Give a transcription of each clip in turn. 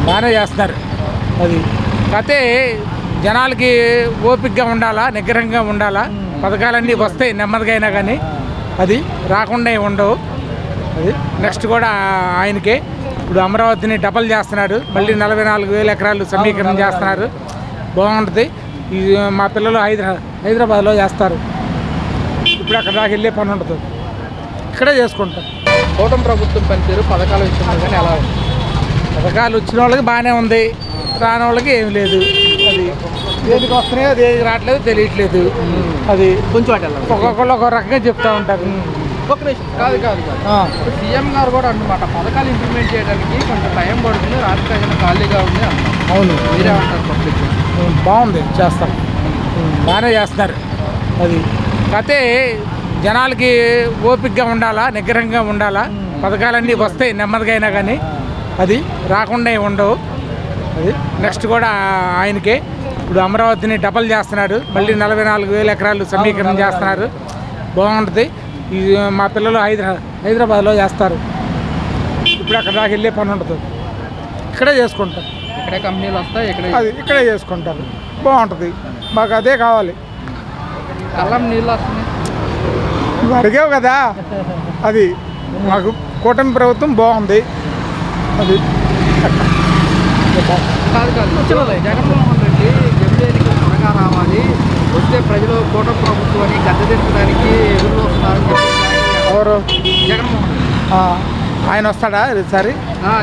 బాగానే చేస్తున్నారు. అది కాకపోతే జనాలకి ఓపికగా ఉండాలా, నిగ్రహంగా ఉండాలా. పథకాలన్నీ వస్తాయి నెమ్మదిగా అయినా కానీ అది రాకుండా ఉండవు. అది నెక్స్ట్ కూడా ఆయనకే ఇప్పుడు అమరావతిని డబల్ చేస్తున్నారు. మళ్ళీ 44,000 ఎకరాలు సమీకరణ చేస్తున్నారు. బాగుంటుంది. ఇది మా పిల్లలు హైదరాబాద్లో చేస్తారు. ఇప్పుడు అక్కడ దాకా వెళ్ళే పని ఉండదు, ఇక్కడే చేసుకుంటాం. కూటమి ప్రభుత్వం పనితీరు పథకాలు విషయంలో కానీ ఎలా ఉంది? పథకాలు వచ్చిన వాళ్ళకి బాగానే ఉంది, రాని వాళ్ళకి ఏమి లేదు. అది దేనికి వస్తున్నాయో అది రావట్లేదు, తెలియట్లేదు. అది కొంచెం అటు ఒక్కొక్కళ్ళు ఒక రకంగా చెప్తూ ఉంటారు. ఒక నిమిషం కాదు ఇప్పుడు సీఎం గారు కూడా అన్నమాట పథకాలు ఇంప్లిమెంట్ చేయడానికి కొంత టైం పడుతుంది, రాష్ట్ర ప్రజలు ఖాళీగా ఉంది అన్నారు. అవును, మీరే అంటారు పబ్లిక్? బాగుంది, చేస్తాం. బాగానే చేస్తున్నారు. అది కాకపోతే జనాలకి ఓపికగా ఉండాలా, నిగ్రహంగా ఉండాలా. పథకాలన్నీ వస్తాయి నెమ్మదిగా అయినా కానీ అది రాకుండా ఉండవు. అది నెక్స్ట్ కూడా ఆయనకే ఇప్పుడు అమరావతిని డబల్ చేస్తున్నారు. మళ్ళీ 44,000 ఎకరాలు సమీకరణ చేస్తున్నారు. బాగుంటుంది. ఇది మా పిల్లలు హైదరాబాద్లో చేస్తారు. ఇప్పుడు అక్కడ దాకా వెళ్ళే పని ఉండదు, ఇక్కడే చేసుకుంటాం. ఇక్కడే కంపెనీలు వస్తాయి, అది ఇక్కడే చేసుకుంటారు. బాగుంటుంది, మాకు అదే కావాలి. కళ్ళం నీళ్ళు వస్తున్నాయి, నువ్వు అడిగావు కదా. అది మాకు కూటమి ప్రభుత్వం బాగుంది. అది జగన్మోహన్ రెడ్డి జమిలేనికి త్వరగా రావాలి, వస్తే ప్రజలు కూటమి ప్రభుత్వాన్ని గద్దెదించడానికి ఎదురు వస్తున్నారని ఎవరు? జగన్మోహన్ రెడ్డి ఆయన వస్తాడా ఈసారి?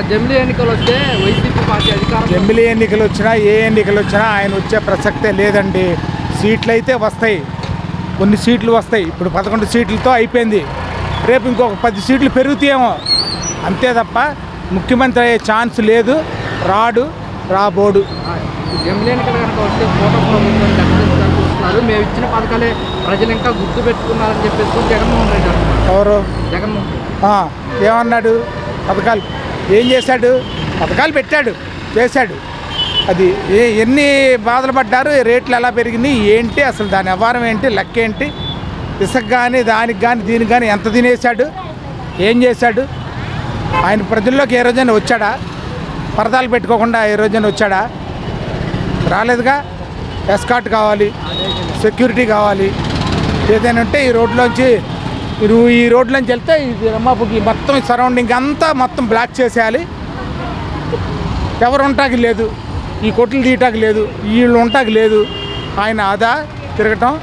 జమిలీ ఎన్నికలు వస్తే వైసీపీ పార్టీ అధికారం. జమిలీ ఎన్నికలు వచ్చినా ఏ ఎన్నికలు వచ్చినా ఆయన వచ్చే ప్రసక్తే లేదండి. సీట్లు అయితే వస్తాయి, కొన్ని సీట్లు వస్తాయి. ఇప్పుడు 11 సీట్లతో అయిపోయింది. రేపు ఇంకొక 10 సీట్లు పెరుగుతాయేమో, అంతే తప్ప ముఖ్యమంత్రి అయ్యే ఛాన్స్ లేదు. రాబోడు. జమిలీ ఎన్నికలు కనుక వస్తే కూటమి ప్రభుత్వాన్ని గద్దెదించడానికి చూస్తున్నారు. మేము ఇచ్చిన పథకాలే ప్రజలు ఇంకా గుర్తు పెట్టుకున్నారని చెప్పేసి జగన్మోహన్ రెడ్డి అంటున్నారు. ఎవరు? జగన్మోహన్ రెడ్డి ఏమన్నాడు? పథకాలు ఏం చేశాడు? పథకాలు పెట్టాడు, చేశాడు. అది ఎన్ని బాధలు పడ్డారు, రేట్లు ఎలా పెరిగినాయి ఏంటి, అసలు దాని వ్యవహారం ఏంటి, లెక్క ఏంటి, ఇసుక కానీ దానికి కానీ దీనికి కానీ ఎంత తినేశాడు, ఏం చేశాడు? ఆయన ప్రజల్లోకి ఏ రోజైనా వచ్చాడా? పరదాలు పెట్టుకోకుండా ఏ రోజైనా వచ్చాడా? రాలేదుగా. ఎస్కాట్ కావాలి, సెక్యూరిటీ కావాలి, ఏదైనా ఉంటే ఈ రోడ్లోంచి నువ్వు ఈ రోడ్లోంచి వెళ్తే ఇది రమ్మాపుకి మొత్తం సరౌండింగ్ అంతా మొత్తం బ్లాక్ చేసేయాలి. ఎవరు ఉంటాకి లేదు, ఈ కొట్లు తీయటానికి లేదు, వీళ్ళు ఉంటాకి లేదు. ఆయన ఆదా తిరగటం